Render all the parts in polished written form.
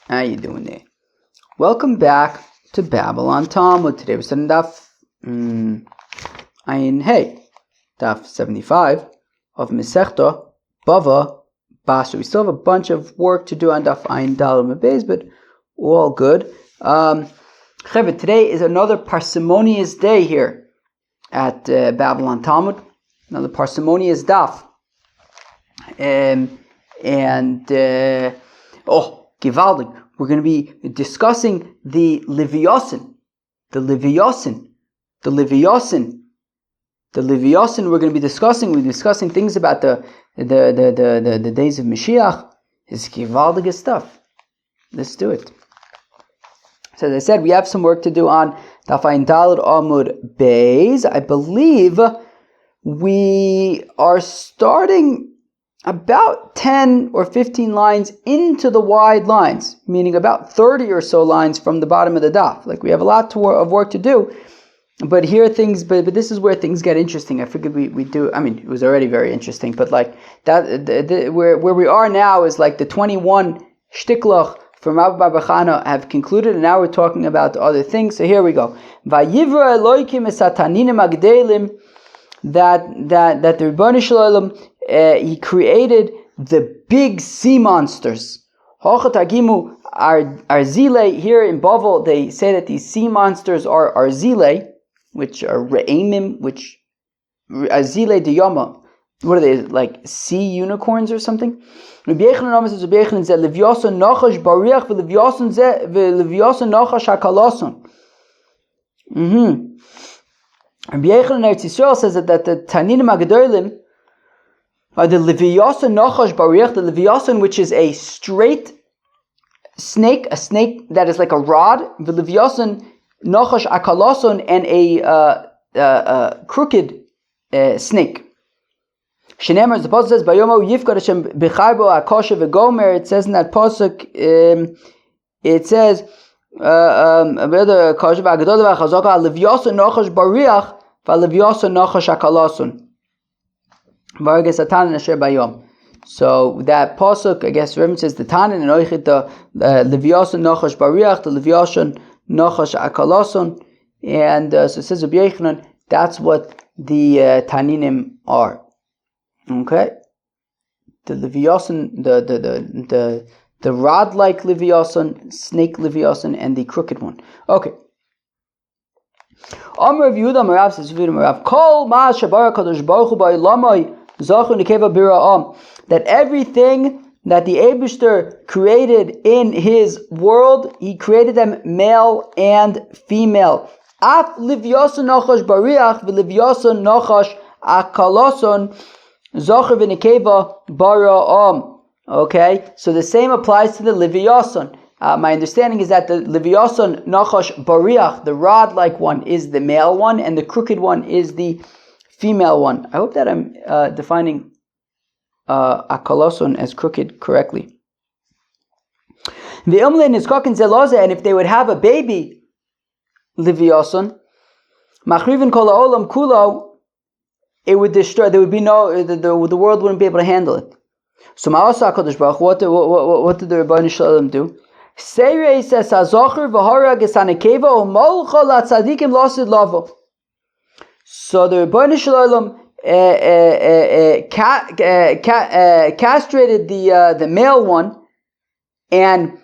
How you doing there? Welcome back to Babylon Talmud. Today we're studying Daf Ayin Hey, Daf 75 of Masechta BavaBasra. We still have a bunch of work to do on Daf Ayin Daled Mebez, but all good. Today is another parsimonious day here at Babylon Talmud. Another parsimonious Daf. Givaldig, we're going to be discussing the Leviathan. We're going to be discussing things about the days of Mashiach. It's Givaldig stuff. Let's do it. So as I said, we have some work to do on Daf Ayin Daled Amud Beis. I believe we are starting about 10 or 15 lines into the wide lines, meaning about 30 or so lines from the bottom of the daf. Like we have a lot of work to do, but this is where things get interesting. I figured we do. I mean, it was already very interesting, but like that, where we are now is like the 21 shtiklach from BavaBasra have concluded, and now we're talking about other things. So here we go. Vayivra Elokim esataninim agdelim. That the Rebbeinu Shalom, he created the big sea monsters. Hachatagimu arzile. Here in Bavel, they say that these sea monsters are arzile, which are re'emim, which arzile diyama. What are they, like sea unicorns or something? Rabbi Yechanan says, Rabbi Yechanan said, Leviathan nachash bariach v'Leviathan nachash hakalason. Rabbi Yechanan Eretz Yisrael says that the Taninim Agadolim are the Leviathan Nachash Bariach, the Leviathan, which is a straight snake, a snake that is like a rod, the Leviathan Nachash Akalason, and a crooked snake. Shenemar, the pasuk says, "Bayomo Yifkad Hashem b'chaybo akosha v'gomer." It says in that pasuk, it says. So that pasuk, I guess, references the Tanin and Oichit, the Leviathan Nachash Bariach, the Leviathan Nachash Akalason, and so it says Rabbi Yechanan, that's what the Taninim are. Okay, the Leviathan, the rod-like Leviathan, snake Leviathan, and the crooked one. Okay. Amar Rav Yehuda Marav says Rav Kol Ma Shabar Kadosh Baruch Hu Ba'Ilamai Zachu Nekeva Bira'am, that everything that the Eibishter created in His world, He created them male and female. Af Leviathan Nachash Bariach v'Leviathan Nachash Akalason Zachu v'Nekeva Bara'am. Okay, so the same applies to the Leviathan. My understanding is that the Leviathan Nachash Bariach, the rod-like one, is the male one, and the crooked one is the female one. I hope that I'm defining Akalason as crooked correctly. The Umlein is Kokin Zelaza, and if they would have a baby Leviathan, Machrivin Kol Ha'olam Kulo, it would destroy. There would be the world wouldn't be able to handle it. So Ma'asa HaKadosh Baruch Hu, what did the Rebbeinu Shalom do? Seirei says Hazocher v'Hara Gesanekeva u'Molcha LaTzadikim Lasid Lavo. So the Rebbeinu Shalom castrated the male one and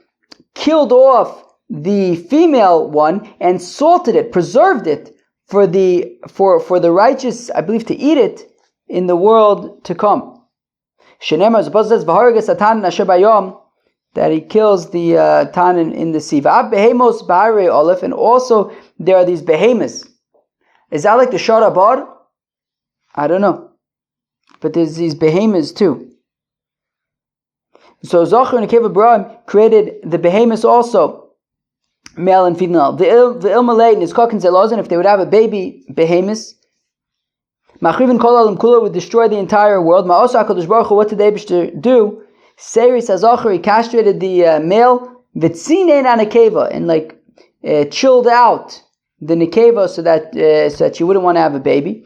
killed off the female one and salted it, preserved it for the righteous, I believe, to eat it in the world to come. Shenemar, the Pasuk says, "V'haragas Satan asher bayom," that he kills the tanin in the sea. V'ab behemos b'harei olef, and also there are these behemoths. Is that like the Shara Bar? I don't know, but there's these behemoths too. So Zocher and Nekeva B'Ra'im created the behemoths also, male and female. The Ilmalei and his Kokin Zelozin, if they would have a baby behemoth. Machrivin Kol Ha'olam Kula would destroy the entire world. Ma'osa HaKadosh Baruch Hu, what did the Eibishter do? Seris HaZachar, he castrated the male, V'tzinein HaNekeva, and chilled out the Nekeva so that she wouldn't want to have a baby.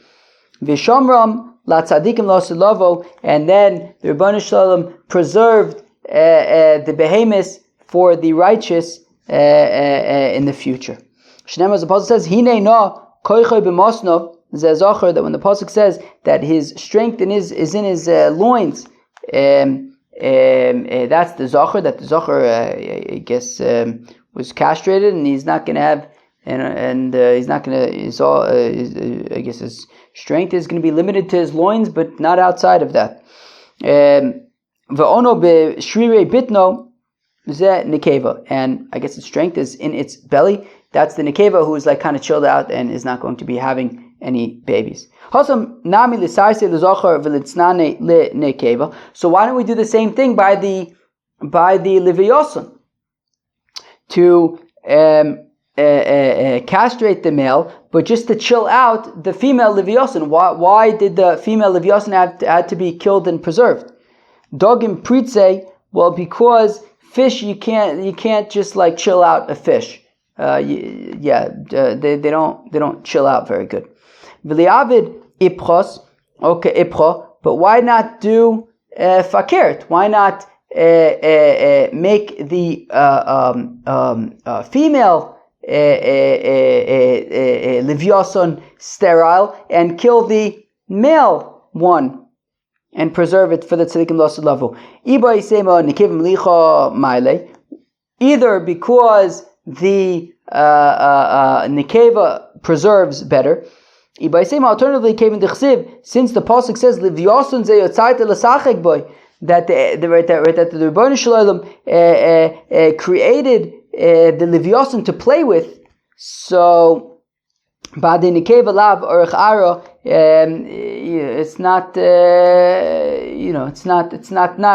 V'shamram La tzadikim lo silavo, and then the Rebbeinu Shalom preserved the behemoths for the righteous in the future. Shneimar, as the pasuk says, "Hine na koichoi b'mosnov." That when the pasuk says that his strength is in his loins, that's the zocher. That the zocher, I guess, was castrated, and he's not going to have, and he's not going to. I guess his strength is going to be limited to his loins, but not outside of that. V'ono b'shrirei bitno zeh nekeva, and I guess its strength is in its belly. That's the nekeva who is like kind of chilled out and is not going to be having any babies. So why don't we do the same thing by the Leviathan to castrate the male, but just to chill out the female Leviathan? Why did the female Leviathan have to be killed and preserved? Dogim pritze, well, because fish you can't just like chill out a fish. They don't chill out very good. V'liavid ipchos, okay, ipcho, but why not do fakert? Why not make the female Leviathan sterile and kill the male one and preserve it for the tzadikim lost level? Either because the nekeva preserves better. Alternatively, since the pasuk says that the Rebbeinu Shalom created the Leviathan to play with, so it's not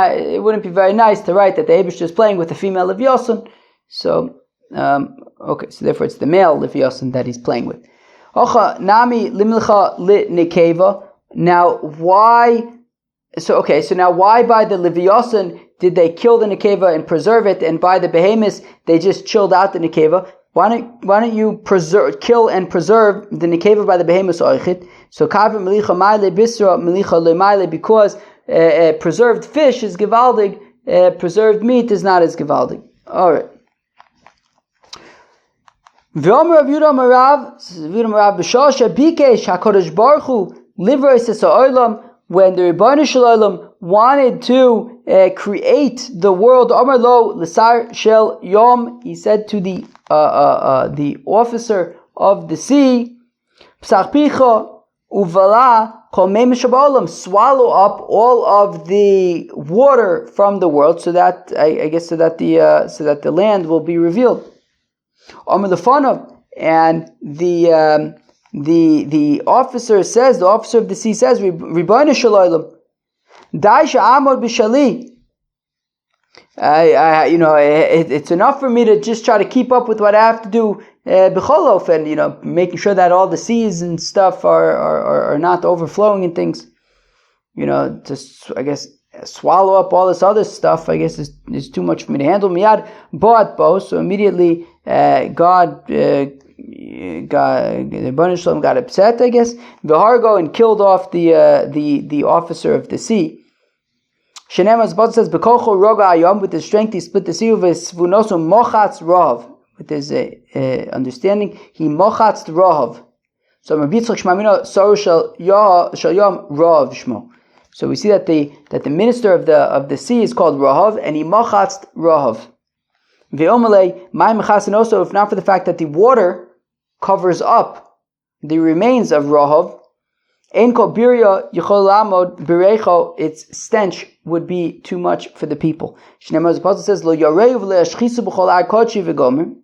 it wouldn't be very nice to write that the Eibush is playing with the female Leviathan. So okay, so therefore it's the male Leviathan that he's playing with. Now why? So now why by the Leviathan did they kill the nekeva and preserve it, and by the behemoths they just chilled out the nekeva? Why don't you kill and preserve the nekeva by the behemoths? So because preserved fish is gewaldig, preserved meat is not as gewaldig. All right. When the Rebbeinu Shalom wanted to create the world, Amar lo l'sar shel yom, he said to the officer of the sea, Psach uvala swallow up all of the water from the world, so that I guess so that the land will be revealed. And the officer says, the officer of the sea says, Rebbeinu Shalom, Dai sha'amod b'shali. It's enough for me to just try to keep up with what I have to do b'cholof, and making sure that all the seas and stuff are not overflowing and things. Just I guess swallow up all this other stuff, I guess is too much for me to handle. Miyad bo'at bo, so immediately the Rebbeinu Shalom got upset, I guess. V'hargo, and killed off the officer of the sea. Shenem, as Bot says, B'kolcho roga ayom, with his strength he split the sea. V'svunosu mochatz rohav, with his understanding he mochatz rohav. So Rabbi Yitzchak Shmamino Saru shel yom rohav shmo. So we see that the minister of the sea is called Rahav, and he machatz Rahav. Ve'omelei my mechasin, also if not for the fact that the water covers up the remains of Rahav, ein kol birya yichol lamod birecho, its stench would be too much for the people. Shneimar, the apostle says, Lo yareu v'le'ashchisu b'chol ar kodshi v'gomer.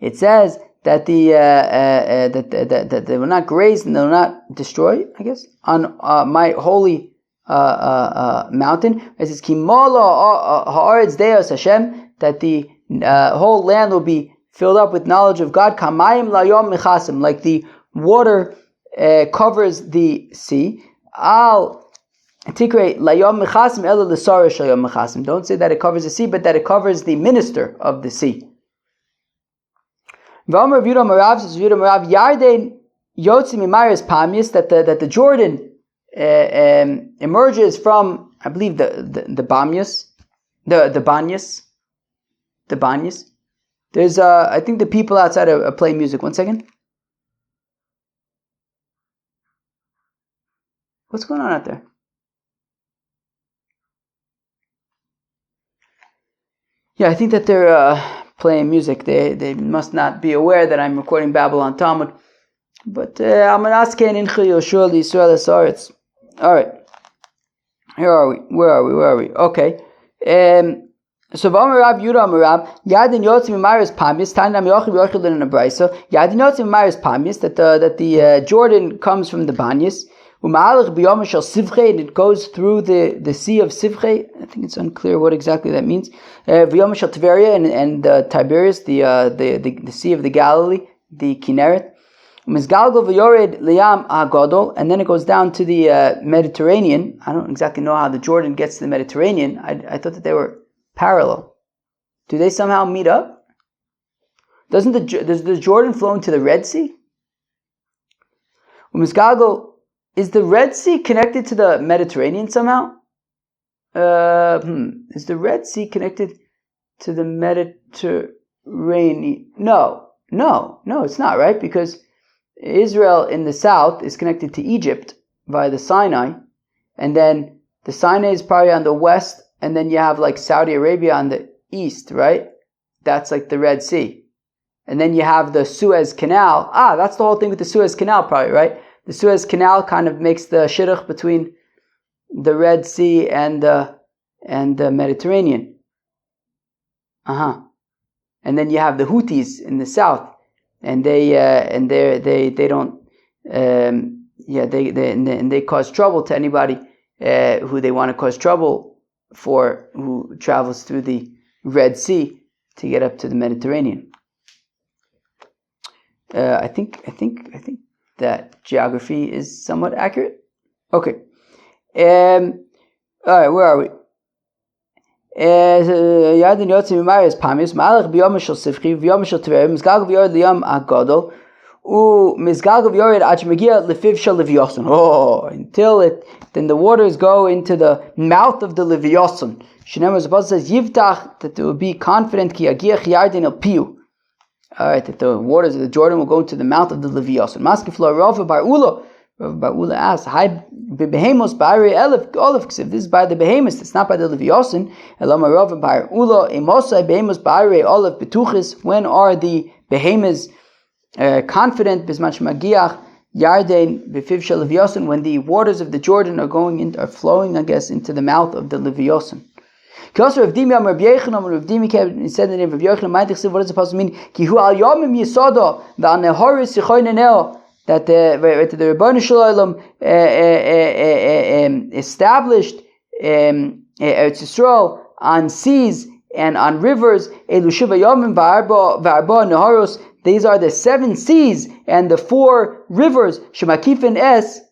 It says that that they will not graze and they will not destroy, I guess, on my holy mountain. It says, Kimala haaretz deos Hashem, that the whole land will be filled up with knowledge of God. Kamayim layom mechasim, like the water covers the sea. Al tikrei layom mechasim ela l'sara shayom mechasim. Don't say that it covers the sea, but that it covers the minister of the sea. V'omer Yehuda Marav, says Yehuda Marav, Yarden Yotzim Imayres Pamius, that the Jordan emerges from, I believe, the Banyas, the Banyas. the banyas. There's, I think the people outside are playing music. 1 second. What's going on out there? Yeah, I think that they're playing music. They must not be aware that I'm recording Babylon Talmud. But Alright. Here are we? Where are we? Okay. So V'amarav Yudah Amarav Yadin Yotzim Maris Pamis Tanam Yochim Yochilin in a Brisa Yadin Yotzim Maris Pamis that the Jordan comes from the Banyas Umalach B'Yom Shel Sivchei, and it goes through the sea of Sivchei. I think it's unclear what exactly that means. B'Yom Shel Tiberia and Tiberias, the sea of the Galilee, the Kinneret. Mizgalgo v'yored liyam hagadol, and then it goes down to the Mediterranean. I don't exactly know how the Jordan gets to the Mediterranean. I thought that they were parallel. Do they somehow meet up? Does the Jordan flow into the Red Sea? Mizgalgo, is the Red Sea connected to the Mediterranean somehow? Is the Red Sea connected to the Mediterranean? No, it's not, right? Because Israel in the south is connected to Egypt via the Sinai, and then the Sinai is probably on the west, and then you have like Saudi Arabia on the east, right? That's like the Red Sea. And then you have the Suez Canal. That's the whole thing with the Suez Canal probably, right? The Suez Canal kind of makes the shidduch between the Red Sea and the Mediterranean. And then you have the Houthis in the south. And they cause trouble to anybody who they want to cause trouble for, who travels through the Red Sea to get up to the Mediterranean. I think that geography is somewhat accurate. Okay. All right, where are we? Yadin Yotzim Maris Pamis Malach B'Yom Shel Sivchi V'Yom Shel Tiberia Mizgalgo V'Yored Liyam Hagadol Mizgalgo V'Yored Ad Shemegia Lefiv Shel Leviyoson. Then the waters go into the mouth of the Leviyoson. Shneimar Zapata says Yivtach, that it will be confident Ki Yagiach Yardin El Piu. All right, that the waters of the Jordan will go into the mouth of the Leviyoson. Maskeflo Rav Bar Ula asks, "Hi, behemos ba'ari elef olef. If this is by the behemoths, it's not by the Leviyoson. Elama Rav Bar Ula emosai behemos ba'ari olef betuchis. When are the behemoths confident? Bismach magiach yarden befiv shel Leviyoson. When the waters of the Jordan are flowing, I guess, into the mouth of the Leviyoson." Also, Rav Dimi Rav Dimi said the name of Rav Yochanan. What does it supposed to mean? Ki hu al yomim yisodo v'al nehoris yichoyneneo. That the Rebbeinu Shalom established Eretz Yisrael on seas and on rivers. Elu shiva yomim v'arba nehoros. These are the 7 seas and the 4 rivers. Shemakifin es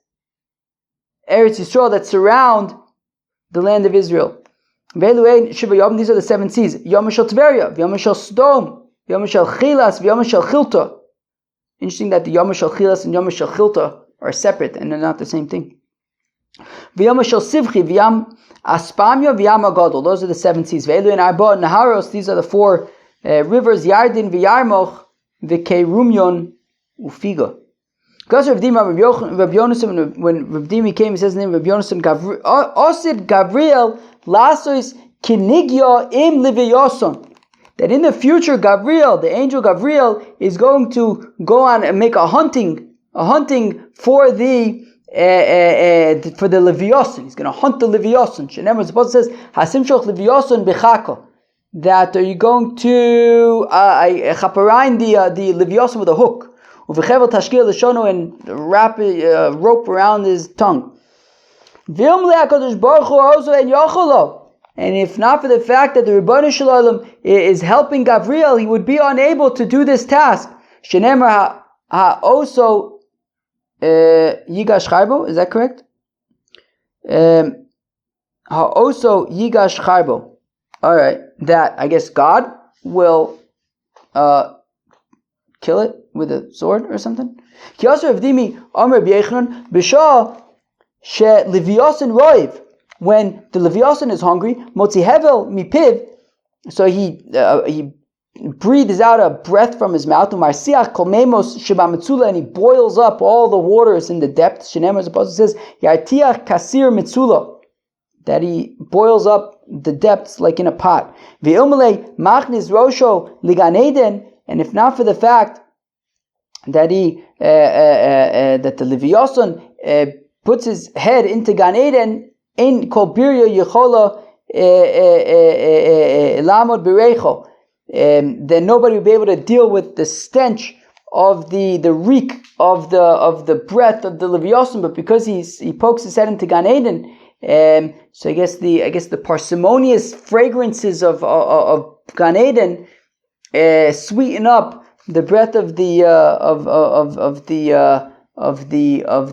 Eretz Yisrael that surround the land of Israel. These are the 7 seas. Yom Shel Tveria, Yom Shel Sodom, Yom Shel Chilas, Yom Shel Chilta. Interesting that the Yom Shel Chilas and Yom Shel Chilta are separate and they're not the same thing. Yom Shel Sivchi, Yom Aspamya, Yom Agadol. Those are the 7 seas. Ve'elu and Arba Naharos. These are the 4 rivers. Yardin, V'Yarmoch, V'Keirumyon, Ufiga. Because Rav Yonasan, when Rav Dimi came, he says the name Rav Yonasan, Osid Gabriel Lasois Kinigya Im Leviyoson. That in the future, Gabriel, the angel Gabriel, is going to go on and make a hunting for the Leviyoson. He's going to hunt the Leviyoson. Shenemar Zapata says, Hasim Shoch Leviyoson Bechako. That you're going to chaparine the Leviyoson with a hook. Uvechevel tashkil l'shono, and wrap a rope around his tongue. And if not for the fact that the Rebbeinu Shalom is helping Gabriel, he would be unable to do this task. Shenemar also yigash charbo. Is that correct? Also yigash charbo. All right, that I guess God will kill it with a sword or something. Ki also Rav Dimi Amar Rabbi Yochanan b'shah she Leviyoson roiv. When the Leviyoson is hungry, motzi hevel mipiv, So he breathes out a breath from his mouth, and he boils up all the waters in the depths. Shenemar, as the Apostle says, Yartiach kasir mitzula, that he boils up the depths like in a pot. Machnis rosho ligan eden, and if not for the fact that that the Leviathan puts his head into Gan Eden, in kol birya yechola lamod berecho, then nobody will be able to deal with the stench of the reek of the breath of the Leviathan. But because he pokes his head into Gan Eden, so I guess the parsimonious fragrances of Gan Eden sweeten up the breath of the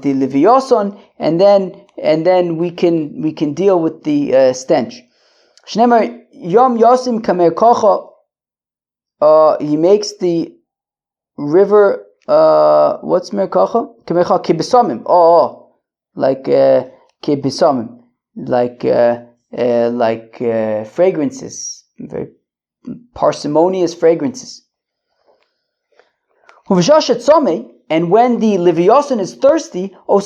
Leviathan, and then we can deal with the stench. Shneimar Yom Yosim Kamer Kocha. He makes the river. What's Merkocha? Kamer Kocha Kibesamim. Like Kibesamim, like fragrances, very parsimonious fragrances. And when the Leviathan is thirsty, so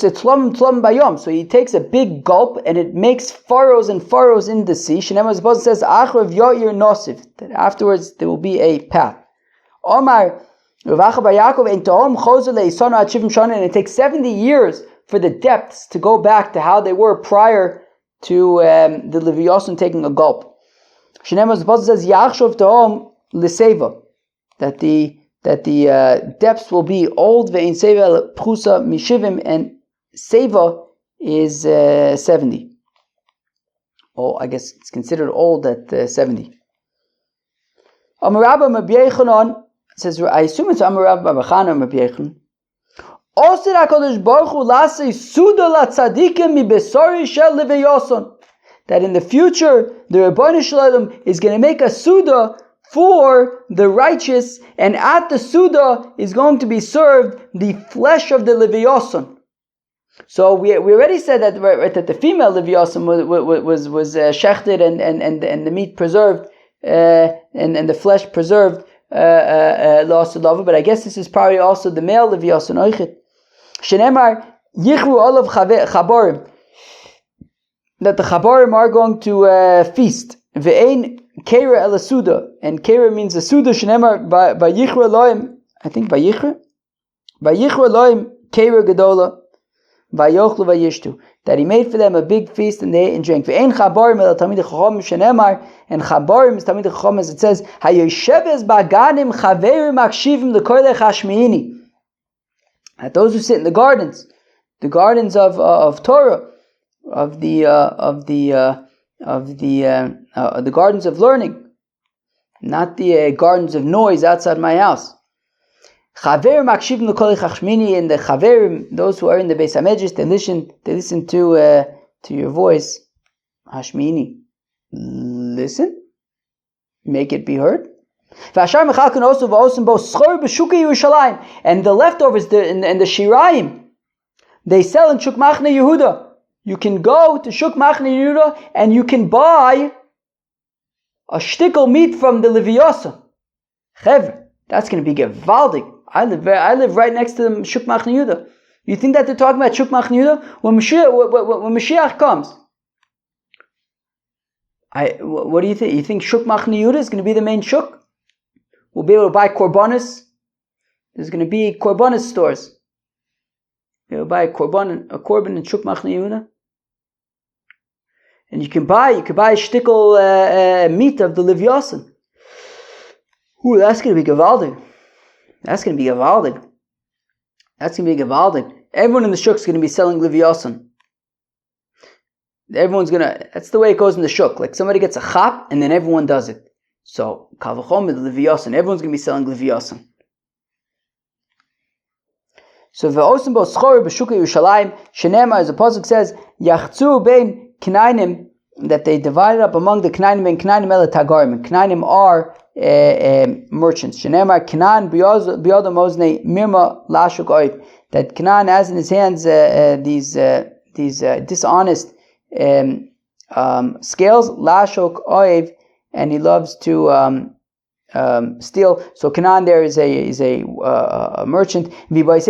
he takes a big gulp and it makes furrows and furrows in the sea. Shneimar says, that afterwards there will be a path. Omar, and it takes 70 years for the depths to go back to how they were prior to the Leviathan taking a gulp. Shneimar says, that the depths will be old, ve'in seva prusa mishivim, and seva is 70. Oh, I guess it's considered old at 70. Amarabba Mabyechanon says, I assume it's Amarabba Babachana Mabyechanon. Osir HaKadosh Baruch Hu lasei suda latzadikim mi besori shel leviyoson. That in the future, the Rebbeinu Shalom is going to make a suda for the righteous, and at the Suda is going to be served the flesh of the Leviathan. So we already said that, right, that the female Leviathan was shechted and the meat preserved and the flesh preserved lost lava. But I guess this is probably also the male Leviathan. Shenemar yichru olav chaborim, that the chaborim are going to feast. Ve'ein Keira el Suda, and Keira means a Suda. Shenemar by Yichra Elohim, I think by Yichra Elohim Keira Gedola Vayochlu Vayishtu, that he made for them a big feast and they ate and drank. Ve'ein Chabarim el Tamid Chacham Shenemar, and Chabarim is Tamid Chacham, as it says, Hayosheves Baganim Chaverim Akshivim Lekoilech Hashmiini, that those who sit in the gardens of Torah, of the gardens of learning, not the gardens of noise outside my house. Chaverim akshivim l'kol chachmini, and the chaverim, those who are in the Beis Hamedrash, they listen to your voice. Hashmini, listen, make it be heard. And the leftovers and the shirayim, they sell in Shuk Machne Yehuda. You can go to Shuk Machne Yehuda and you can buy a shtickle meat from the Leviathan. Chevr, that's going to be gewaldig. I live right next to the Shuk Machne Yehuda. You think that they're talking about Shuk Machne Yehuda? When Mashiach comes, what do you think? You think Shuk Machne Yehuda is going to be the main shuk? We'll be able to buy korbanos. There's going to be korbanos stores. You'll buy a korban in Shuk Machne Yehuda. And you can buy a shtickle meat of the Leviathan. Ooh, that's going to be gewaldig. Everyone in the shuk is going to be selling Leviathan. That's the way it goes in the shuk. Like somebody gets a chap and then everyone does it. So, kal v'chomer the Leviathan, everyone's going to be selling Leviathan. So, ve'osim bo schor b'shuk Yerushalayim, shenemar, as the pasuk says, yachzu bein knainim, that they divided up among the knainim, and knainim el tagarim, and knainim are merchants. Shenemar knan biyodam oznei mirma lashuk oiv, that Knan has in his hands these dishonest scales, lashok oiv, and he loves to steal. So Canaan there is a merchant. It's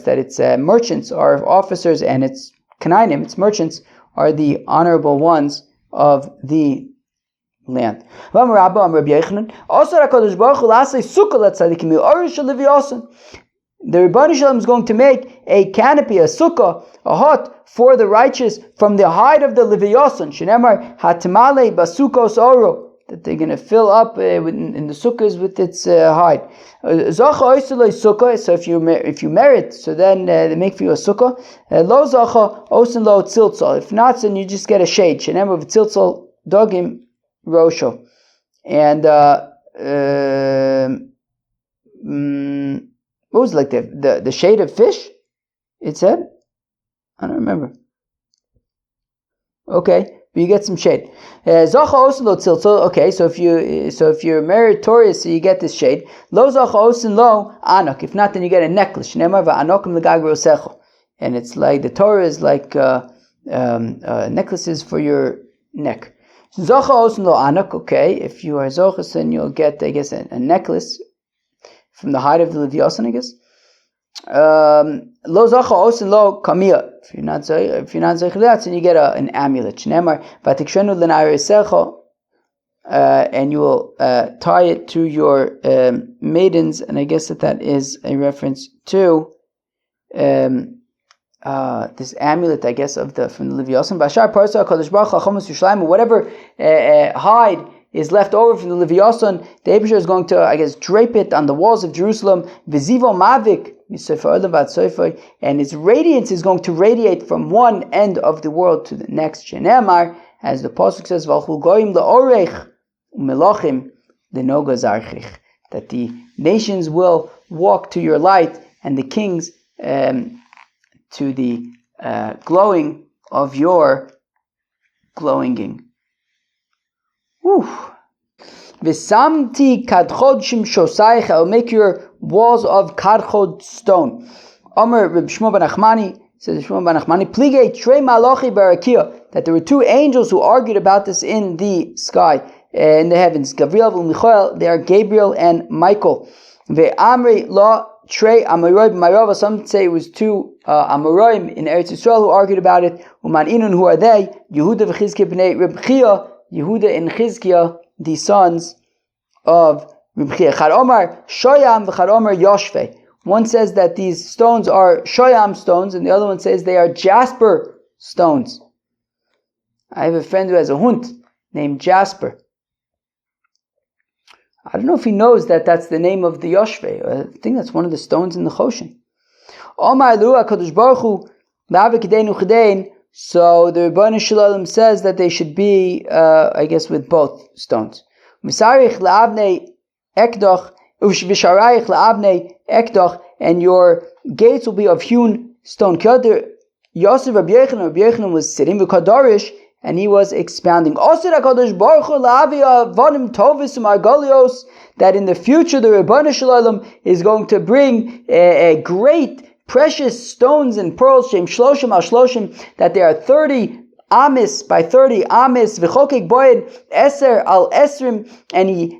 that it's merchants are officers, and it's Canaanim, it's merchants, are the honorable ones of the land. The Rebbeinu Shalom is going to make a canopy, a sukkah, a hut for the righteous from the hide of the Leviathan. Shenemar hatimale basukos oro, that they're going to fill up in the sukkahs with its hide. So if you merit, so then they make for you a sukkah. Lo zacha osin lo tziltzal. If not, then you just get a shade. Shenemar v'tziltzal dogim rosho. And what was like the shade of fish? It said, I don't remember. Okay, but you get some shade. Zacha osin lo tziltzal. Okay, so if you're meritorious, so you get this shade. Lo zacha osin lo anok. If not, then you get a necklace. Shneimar va'anokim legag rosecho. And it's like the Torah is like necklaces for your neck. Zacha osin lo anok. Okay, if you are zochas, then you'll get, I guess, a necklace from the hide of the Leviathan, I guess. Lo zacha osin lo kamia. If you're not zeichel, then you get an amulet. Shneimar v'tikshenu l'na'arisecho, and you will tie it to your maidens, and I guess that is a reference to this amulet, I guess, from the Leviathan. Bashar parsa kadosh baruch hu chamas Yerushalayim, whatever hide is left over from the Leviathan, the Eibusher is going to, I guess, drape it on the walls of Jerusalem. V'zivo mavik, and its radiance is going to radiate from one end of the world to the next. Shenemar, as the pasuk says, V'alchu goyim la'orech u'melachim l'noga zarchich, that the nations will walk to your light, and the kings to the glowing of your glowinging. V'samti kadchod shimshosayich, I will make your walls of kadchod stone. Omer Reb Shmuel ben Achmani, says Shmuel ben Achmani, pligei trei malachi barakia, that there were two angels who argued about this in the sky, in the heavens. Gabriel and Michael, they are Gabriel and Michael. Ve'amri la trei amoraim b'marava, some say it was two amoraim in Eretz Yisrael who argued about it. Uman inun, who are they? Yehuda v'chizkiah b'nei Reb Chia, Yehuda and Chizkiah, the sons of Reb Chia. Chad Omar Shoyam v'chad Omar Yoshve. One says that these stones are Shoyam stones, and the other one says they are Jasper stones. I have a friend who has a hunt named Jasper. I don't know if he knows that that's the name of the Yoshve. I think that's one of the stones in the Choshen. Omar Lu HaKadosh Baruch Hu La'avik Kedeinu Chedein. So the Rebbeinu Shalom says that they should be, I guess, with both stones. Misarich la'avnei ekdoch, v'sharayich la'avnei ekdoch, and your gates will be of hewn stone. Yosef Rabbi Yochanan was sitting v'kadarish, and he was expounding. Osir HaKadosh Baruch Hu la'avi avonim tovis u'margolios, that in the future the Rebbeinu Shalom is going to bring a great precious stones and pearls, shem shloshim al shloshim, that there are 30 amis by 30 amis, v'chokek boyed eser al esrim, and he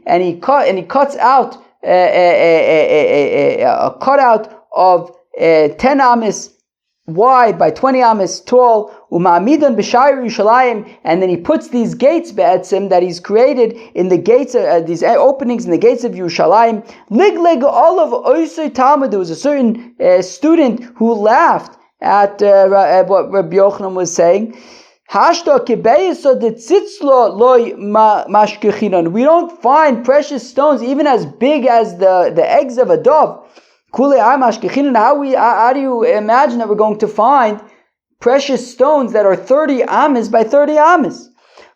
cuts out a cutout of 10 amis wide by 20 amis tall, uma'amidon b'shai Yerushalayim, and then he puts these gates be'etzim that he's created in the gates, these openings in the gates of Yerushalayim. Lig all of Oisei Talmud. There was a certain student who laughed at what Rabbi Yochanan was saying. We don't find precious stones even as big as the eggs of a dove. How do you imagine that we're going to find precious stones that are 30 amas by 30 amas?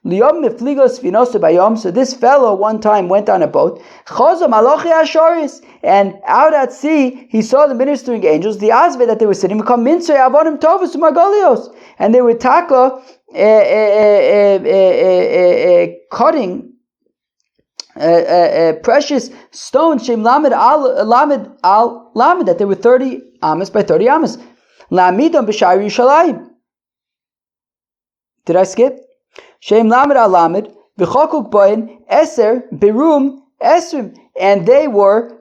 So this fellow one time went on a boat, and out at sea he saw the ministering angels, the Azve, that they were sitting, and they were cutting precious stones, shem lamed al lamed, that they were 30 amas by 30 amas. La'amidon b'sha'ar Yerushalayim. Did I skip? Shem lamed al lamed v'chokuk boin eser berum esrim, and they were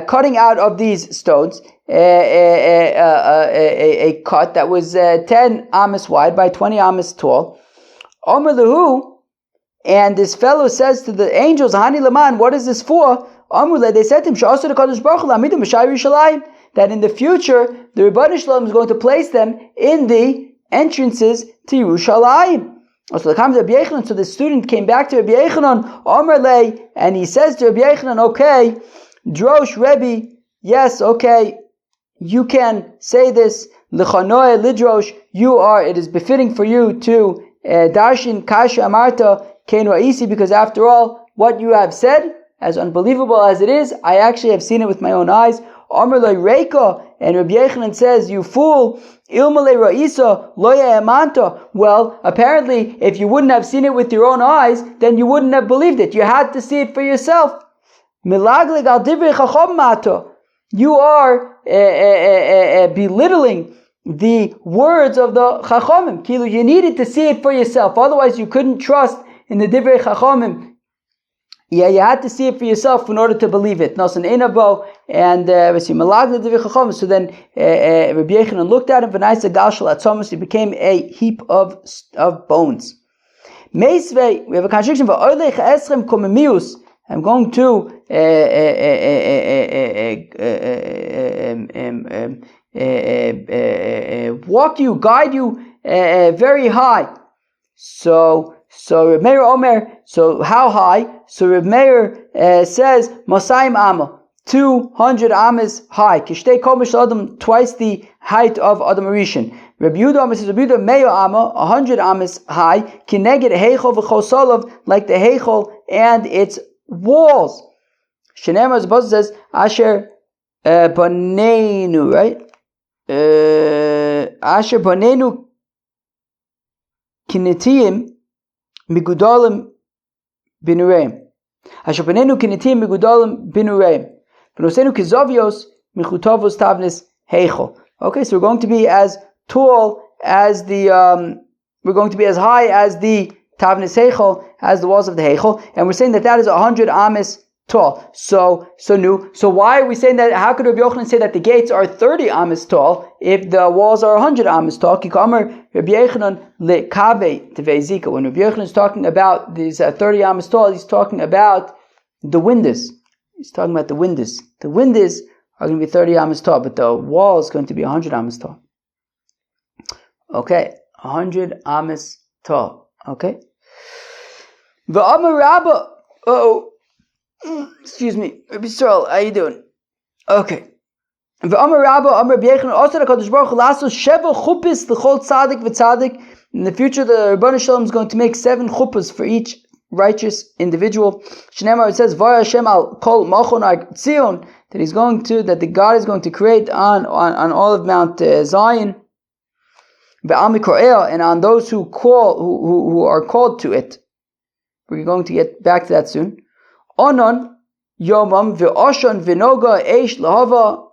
cutting out of these stones a cut that was 10 amas wide by 20 amas tall. Omer lehu, and this fellow says to the angels, Hani Laman, what is this for? Amrullah, they said to him, that in the future, the Rebbeinu Shalom is going to place them in the entrances to Yerushalayim. So the student came back to Rabbi Yechanan, Amrullah, and he says to Rabbi Yechanan, okay, Drosh Rebbe, yes, okay, you can say this, L'chanoe lidrosh, it is befitting for you to darshin kasha amarta, because after all, what you have said, as unbelievable as it is, I actually have seen it with my own eyes. Amr lo reika, and Rabbi Yechanan says, you fool, ilmale ra'isa lo ya'amanta. Well, apparently, if you wouldn't have seen it with your own eyes, then you wouldn't have believed it. You had to see it for yourself. Milaglig al divrei chacham mata. You are belittling the words of the chachamim. Kilu, you needed to see it for yourself. Otherwise, you couldn't trust in the divrei chachamim. Yeah, you had to see it for yourself in order to believe it. And then Rabbi Yechanan looked at him, he became a heap of bones. We have a contradiction. I'm going to walk you, guide you very high. So Reb Meir Omer, so how high? So Reb Meir says, Masayim Amma, 200 amas high. Kishtei Komish Adam, twice the height of Adam Arishan. Reb Yehuda Omer says, Reb Yehuda Meir Amma, 100 amas high. Kineged Heichol v'Chosolav, like the Heichol and its walls. Shenemar, as the Pasuk says, Asher Banenu, right? Asher Banenu Kinetiyim Migudalim binureim. Asher Banenu Kinetiyim Migudalim binureim. V'nosenu Kizavios Michutavos Tavnis Heichol. Okay, so we're going to be as tall as we're going to be as high as the Tavnis Heichol, as the walls of the Heichol, and we're saying that is 100 amas tall. So why are we saying that? How could Rabbi Yochanan say that the gates are 30 amas tall if the walls are 100 amas tall? Kikamer Rabbi Yochanan lekave tevezika. When Rabbi Yochanan is talking about these 30 amas tall, he's talking about the windows. He's talking about the windows. The windows are going to be 30 amas tall, but the wall is going to be 100 amas tall. Okay, 100 amas tall. Okay. The Amar Rabba. Excuse me, Rabbi Yisrael, how you doing? Okay. The Amar Rabba, Amar Rabbi Yechanan, also the Kadosh Baruch Hu lasso sheva chupis l'chol tzaddik v'tzaddik. In the future, the Rebbeinu Shalom is going to make 7 chuppahs for each righteous individual. Shneimar, it says, V'ar Hashem al kol machon ar Tzion, that the God is going to create on all of Mount Zion, and on those who are called to it. We're going to get back to that soon. Onon yomam ve'oshon v'noga eish lahava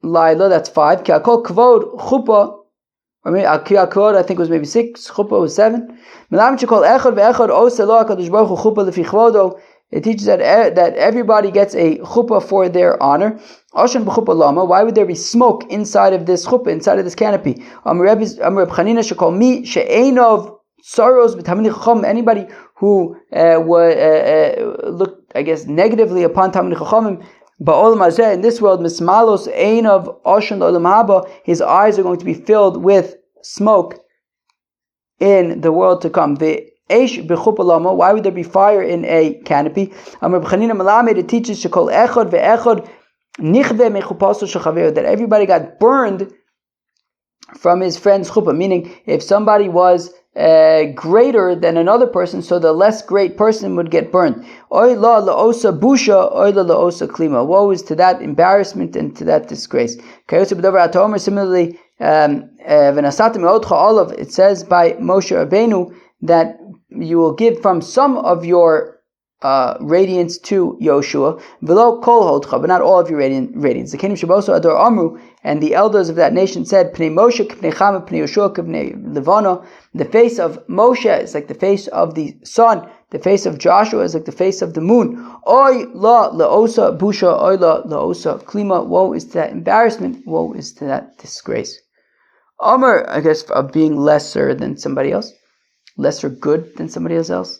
laila. That's 5. Ki'akol kvod chuppah. Or maybe ki'akol kvod, I think was maybe 6. Chuppah was 7. Melam shekol echad ve'echad osa lo hakadosh baruch hu chuppah lefi chvodo. It teaches that everybody gets a chuppah for their honor. Oshon b'chuppah lama. Why would there be smoke inside of this chuppah, inside of this canopy? Reb Chanina shekol mi she'enov sorrows b'tamid chacham. Anybody who looked, I guess, negatively upon Talmid Chachamim, ba'olam hazeh, in this world, mismalos ein of oshan l'olam haba, his eyes are going to be filled with smoke in the world to come. The eish b'chuppah lama, why would there be fire in a canopy? Reb Chanina Melamed, it teaches shekol echad ve'echad nichve mechupaso shechaver, that everybody got burned from his friend's chuppah, meaning if somebody was greater than another person, so the less great person would get burned. Oy la la'osa busha, oy la la'osa klima. Woe is to that embarrassment and to that disgrace. Similarly, it says by Moshe Rabbeinu that you will give from some of your radiance to Yoshua, v'lo kol hodcha, but not all of your radiance. The kingdom shaboso ador amru, and the elders of that nation said, Pnei Moshe, Pnei Chama, Pnei Yoshua, Pnei Levana. The face of Moshe is like the face of the sun. The face of Joshua is like the face of the moon. Oy la laosa busha, oy la laosa klima. Woe is to that embarrassment. Woe is to that disgrace. Amr, I guess, of being lesser than somebody else, lesser good than somebody else.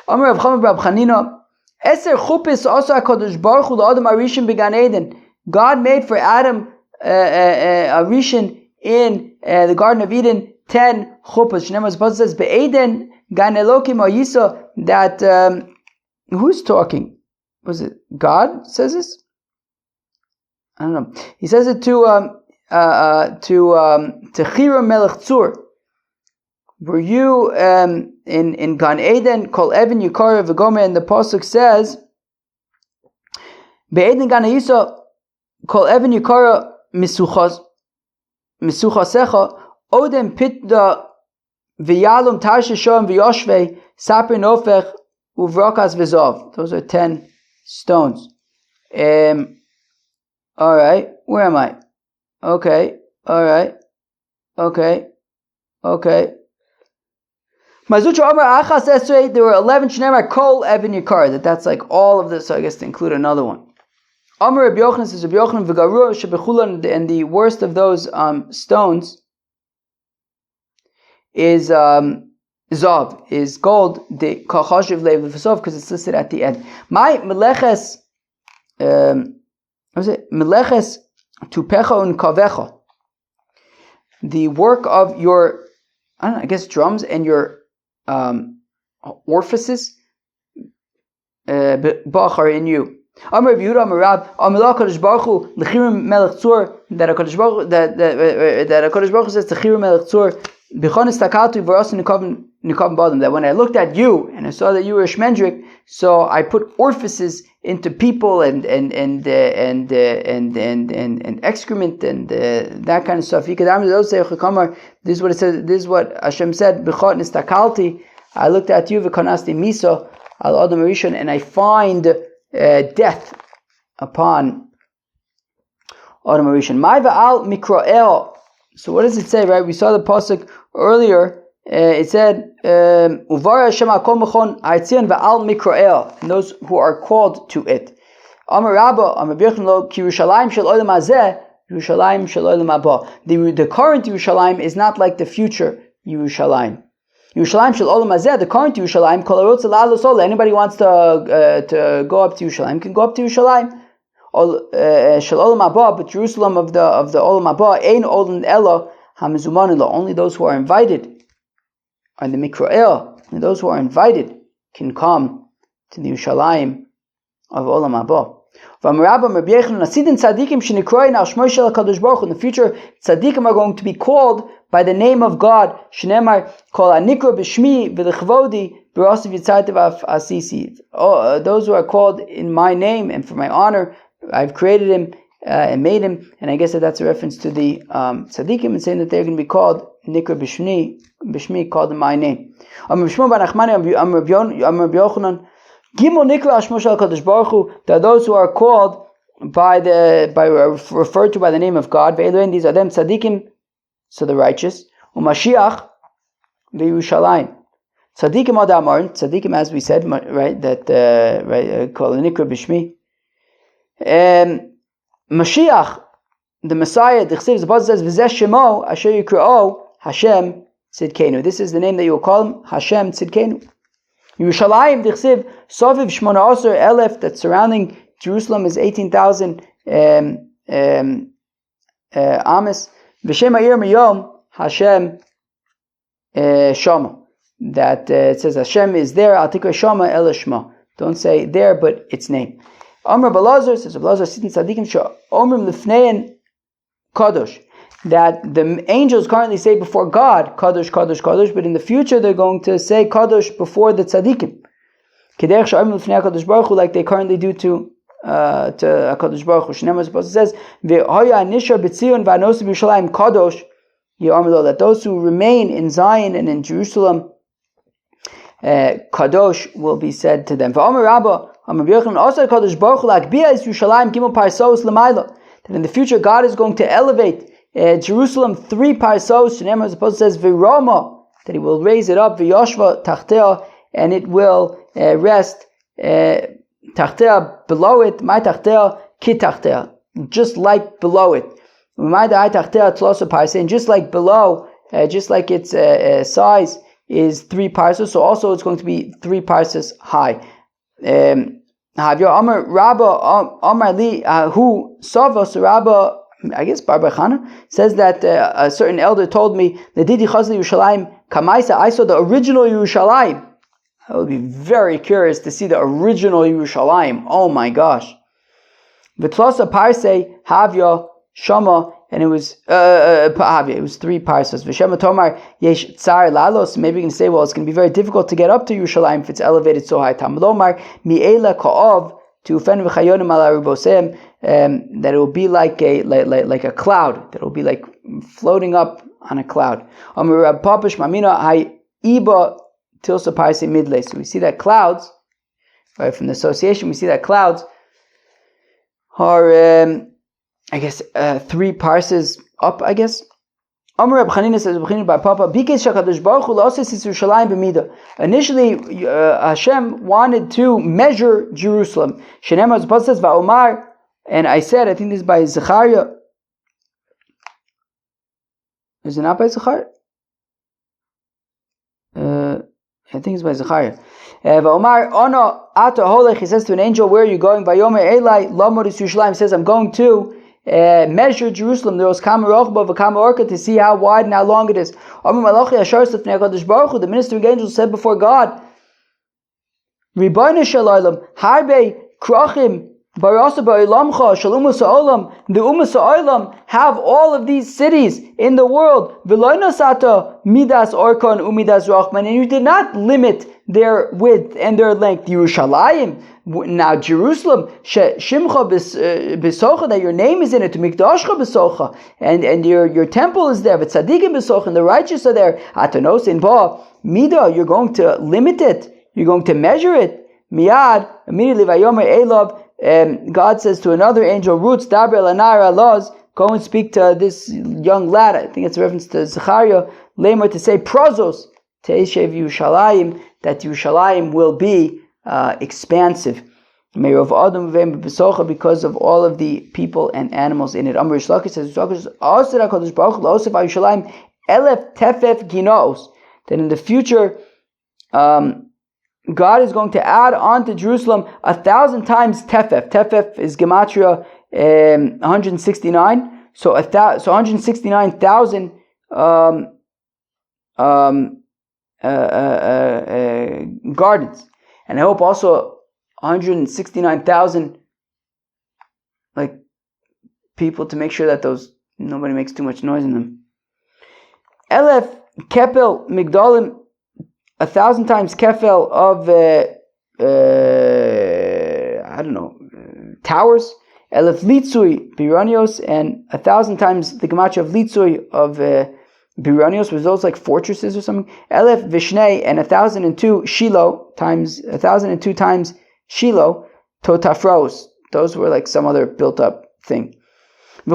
Amr Rav Chama Rav Chanina, Eser chupis also HaKadosh Baruch Hu l'Adam Arishin b'Gan Eden. God made for Adam a rishon in the Garden of Eden 10 chuppahs. Shneimar Zipot says be'Eden Gan Elokim Ayisa, that who's talking? Was it God says this? I don't know. He says it to Chira Melech Tzur. Were you in Gan Eden? Kol Evan Yukara V'Gomer, and the pasuk says be'Eden Gan Ayisa Kol Evan Yukara Misuchasecha Odem Pitda V'Yalum Tarsha Shom V'Yoshvei Saper Nofech Uvrakas V'Zov. Those are 10 stones. All right, where am I? Okay, all right, okay. Mazucha Amar Achas Esrei. There were 11 Shneimar Kol Evan Yikar. That's like all of this. So I guess to include another one. Amar Rabbi Yochanan says Rabbi Yochanan V'Garu Shebechulan, and the worst of those stones is Zav, is gold. The Kachashiv Lev L'Fasov, because it's listed at the end. My Meleches, what was it? Meleches Tupecha Un Kavecha. The work of your, I guess, drums and your orifices, Bachar in you. Amar Yehuda Amar Rab Amar Kadosh Baruch Hu L'Chirim Melech Tzur, that Kadosh Baruch Hu says to Chirim Melech Tzur B'chonis Takatu V'Rasin Nikav B'Adam, that when I looked at you and I saw that you were a shmendrik, so I put orifices into people and excrement and that kind of stuff. This is what it says. This is what Hashem said. B'chonis Takalti, I looked at you v'kanasti misa al Adam Rishon, and I find death upon Adam Rishon. Ma'va al Mikrael. So what does it say, right? We saw the pasuk earlier. It said, Uvara Hashem HaKol Mechon Ha'etzion Va'al Mikrael, and those who are called to it. Amar Rabba, Amar Birchen Lo, Ki Yerushalayim Shel Olam Hazeh, Yerushalayim Shel Olam Haba. The current Yerushalayim is not like the future Yerushalayim. Yerushalayim Shel Olam Hazeh, the current Yerushalayim, Kol Arotz La'alos Olah. Anybody wants to go up to Yerushalayim can go up to Yerushalayim. Shel Olam Haba, but Jerusalem of the Olam Haba, Ein Olam Ela HaMezumanin Lo. Only those who are invited are the Mikrael, and those who are invited can come to the Yerushalayim of Olam Haba. In the future, tzaddikim are going to be called by the name of God. Those who are called in my name and for my honor, I've created him and made him. And I guess that's a reference to the tzaddikim and saying that they're going to be called Nikra Bishmi, called in my name. Gimel Nikra Ashmosh HaKadosh Baruch Hu, there are those who are called referred to by the name of God. These are them tzaddikim, so the righteous. Umashiach veYerushalayim. Tzaddikim ad Amar, tzaddikim, as we said, right? That called Nikra Bishmi. Mashiach, the Messiah. The Chsiv Zabot says V'zeh Shemo Asher Yikra'o Hashem Tzidkenu. This is the name that you will call him, Hashem Tzidkenu. Yerushalayim, Dichsiv, Soviv Shmona Aser Elef, that surrounding Jerusalem is 18,000 Amis. V'shem Ha'ir Miyom Hashem Shama. That it says Hashem is there. Al Tikra Shama El Shema. Don't say there, but its name. Amr Balazar says Balazar Sitin Tzadikim Sha Omrim Lifnein Kadosh. That the angels currently say before God, Kadosh, Kadosh, Kadosh, but in the future they're going to say Kadosh before the tzaddikim. Like they currently do to HaKadosh Baruch Hu. Shneimar says, that those who remain in Zion and in Jerusalem Kadosh will be said to them. That in the future God is going to elevate Jerusalem 3 parsos. Shneimar, as opposed to says Viroma, that He will raise it up, V'yoshva tachtea, and it will rest tachtea, below it, my tachtea, ki tachtea, just like below it. And just like below, just like its size is 3 parsos, so also it's going to be 3 parsos high. Amar Rabba Amar Li who Savos Rabba, I guess Bar Chana, says that a certain elder told me that Didi Chazli Yerushalayim Kamaisa, I saw the original Yerushalayim. I would be very curious to see the original Yerushalayim. Oh my gosh. V'tlosa Parse Havya Shama, and it was 3 parsos. V'shema Tomar Yesh Tsar Lalos. Maybe you can say, well, it's going to be very difficult to get up to Yerushalayim if it's elevated so high. Tamlomar Mi'ela Ka'ov to Ufen V'chayonim Ala Rubosem, that it will be like a cloud, that it will be like floating up on a cloud. Amar Rab Papish Mamina Hay Iba Tilsa Parse Midle. So we see that clouds, right, from the association, we see that clouds are I guess 3 parses up, I guess. Amar Reb Chanina says, by Papa, initially Hashem wanted to measure Jerusalem. Shneimar, as Paul says, Va'omar, and I said, I think this is by Zechariah. Is it not by Zechariah? I think it's by Zechariah. Va'omar, Ono ata holech, he says to an angel, where are you going? Vayomer Elai, Lamodis Yerushalayim, says, I'm going to measure Jerusalem. There was kama rochba v'kama orka, to see how wide and how long it is. The ministering angels said before God, Ribono shel olam, harbe krachim barasa ba'olamcha shalumus ha'olam. The umas ha'olam have all of these cities in the world. V'lo nasata midas orkan umidas rachman, and you did not limit their width and their length. Yerushalayim, now Jerusalem, shimcha besocha, that your name is in it, mikdashcha besocha, and your temple is there, but tzadikim besocha, and the righteous are there. Atanos in ba mida, you're going to limit it, you're going to measure it. Miyad, immediately vayomer elav, God says to another angel, Rutz daber lanar alaz, go and speak to this young lad. I think it's a reference to Zechariah, lamer, to say prozos teishev Yerushalayim, that Yerushalayim will be expansive. Because of all of the people and animals in it. Amr Shlaki says, that in the future, God is going to add on to Jerusalem 1,000 times tefef. Tefef is gematria 169. So 169,000 gardens, and I hope also 169,000 like people, to make sure that nobody makes too much noise in them. Elef kepel migdalim, 1,000 times kefel of towers. Elef litzui biranios, and 1,000 times the gematria of litzui of Biranios, was those like fortresses or something? Elef Vishnei, and 1,002 Shiloh, times 1,002 times Shiloh, Totafros. Those were like some other built up thing. And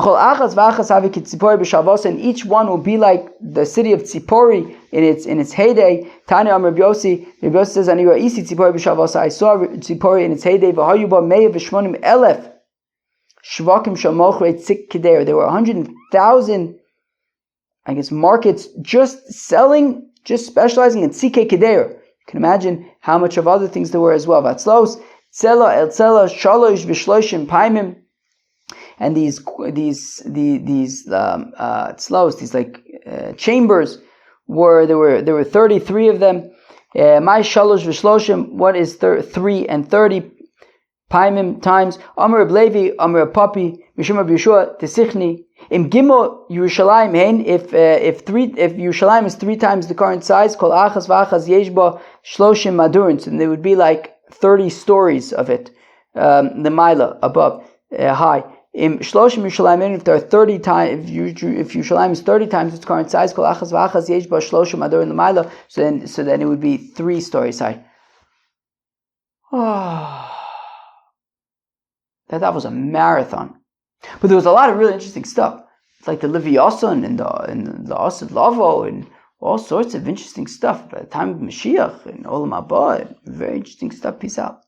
each one will be like the city of Tzipori in its heyday. Tanya Amr Byosi says, I saw Tzipori in its heyday. There were 100,000, I guess, markets just specializing in tzike keder. You can imagine how much of other things there were as well. Vatzlos, tzela, el tzela, shalosh, v'shloshim, paimim, and these tzlos, these like chambers, there were 33 of them. My shalosh v'shloshim, what is 3 and 30? Paimim times. Amar Levi, Amar Papi, Mishum Yeshua, Tesichni. Im Gimel Yerushalayim hein, if Yerushalayim is 3 times the current size, Kol Achas V'Achas Yeshba Shloshim Madurins, and there would be like 30 stories of it, the Mila above, high. Shloshim Yerushalayim, if there are 30 times, if Yerushalayim is 30 times its current size, Kol Achas V'Achas Yesh Ba Shloshim Ador L'Mayla, so then it would be 3 stories high. Oh, that was a marathon. But there was a lot of really interesting stuff. It's like the Leviathan and the Asad Lavo and all sorts of interesting stuff. By the time of Mashiach and Olam Haba, very interesting stuff. Peace out.